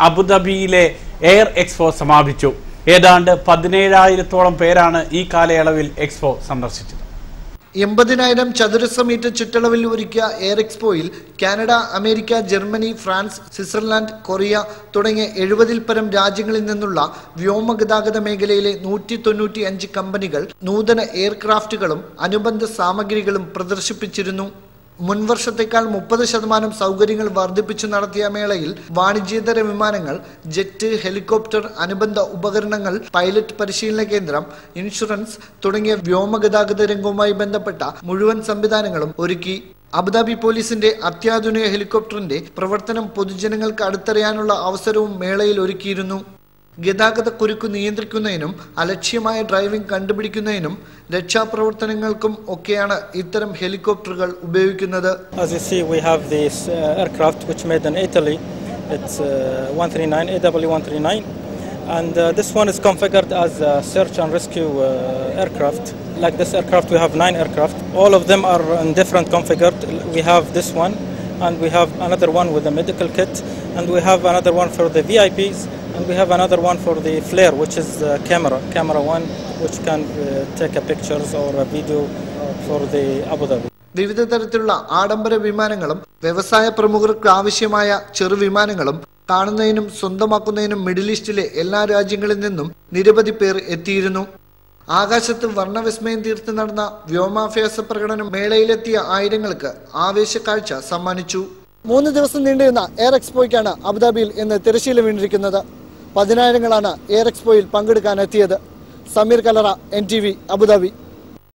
അബുദാബിയിലെ air expo സമാപിച്ചു. ഏതാണ്ട് 17,000-ഓളം പേരാണ് ഈ കാലയളവിൽ എക്സ്പോ സന്ദർശിച്ചത്. 80,000 ചതുരശ്ര മീറ്റർ ചുറ്റളവിൽ ഒരുക്കിയ എയർ എക്സ്പോയിൽ Canada, America, Germany, France, Switzerland, Korea തുടങ്ങിയ 70-ൽ പരം രാജ്യങ്ങളിൽ നിന്നുള്ള വ്യോമഗതാഗത മേഖലയിലെ 195 കമ്പനികൾ നൂതന എയർക്രാഫ്റ്റുകളും അനുബന്ധ സാമഗ്രികളും പ്രദർശിപ്പിച്ചിരുന്നു. മുൻവർഷത്തേക്കാൾ 30% സൗകര്യങ്ങൾ വർദ്ധിപ്പിച്ചു നടത്തിയ മേളയിൽ വാണിജ്യേതര വിമാനങ്ങൾ, ജെറ്റ്, ഹെലികോപ്റ്റർ, അനുബന്ധ ഉപകരണങ്ങൾ, പൈലറ്റ് പരിശീലന കേന്ദ്രം, ഇൻഷുറൻസ് തുടങ്ങിയ വ്യോമഗതാഗത രംഗവുമായി ബന്ധപ്പെട്ട മുഴുവൻ സംവിധാനങ്ങളും ഒരുക്കി. അബുദാബി പോലീസിന്റെ അത്യാധുനിക ഹെലികോപ്റ്ററിന്റെ പ്രവർത്തനം പൊതുജനങ്ങൾക്ക് അടുത്തറിയാനുള്ള അവസരവും മേളയിൽ ഒരുക്കിയിരുന്നു. ഗതാഗത കുരുക്ക് നിയന്ത്രിക്കുന്നതിനും അലക്ഷ്യമായ ഡ്രൈവിംഗ് കണ്ടുപിടിക്കുന്നതിനും രക്ഷാപ്രവർത്തനങ്ങൾക്കും ഒക്കെയാണ് ഇത്തരം ഹെലികോപ്റ്ററുകൾ ഉപയോഗിക്കുന്നത്. As you see, we have this aircraft which made in Italy. It's 139 AW139, and this one is configured as a search and rescue aircraft. Like this aircraft, we have 9 aircraft. All of them are in different configured. We have this one, and we have another one with a medical kit, and we have another one for the VIPs. And we have another one for the flare, which is camera one, which can take a pictures or a video for the Abu Dhabi. വിവിധ തരത്തിലുള്ള ആഡംബര വിമാനങ്ങളും വ്യവസായ പ്രമുഖർക്ക് ആവശ്യമായ ചെറുവിമാനങ്ങളും കാണുന്നതിനും സ്വന്തമാക്കുന്നതിനും middle ഈസ്റ്റിലെ എല്ലാ രാജ്യങ്ങളിൽ നിന്നും നിരവധി പേർ എത്തിയിരുന്നു. ആകാശത്ത് വർണ്ണവിസ്മയം തീർത്ത് നടന്ന വ്യോമാഭ്യാസ പ്രകടനം മേളയിലെത്തിയ ആയിരങ്ങൾക്ക് ആവേശക്കാഴ്ച സമ്മാനിച്ചു. 3 ദിവസം നീണ്ടുനിന്ന എയർ എക്സ്പോയ്ക്കാണ് അബുദാബിയിൽ ഇന്ന് തിരശ്ശീല വീണിരിക്കുന്നത്. 10,000-ങ്ങളാണ് എയർ എക്സ്പോയിൽ പങ്കെടുക്കാനെത്തിയത്. Sameer Kalara, NTV, Abu Dhabi.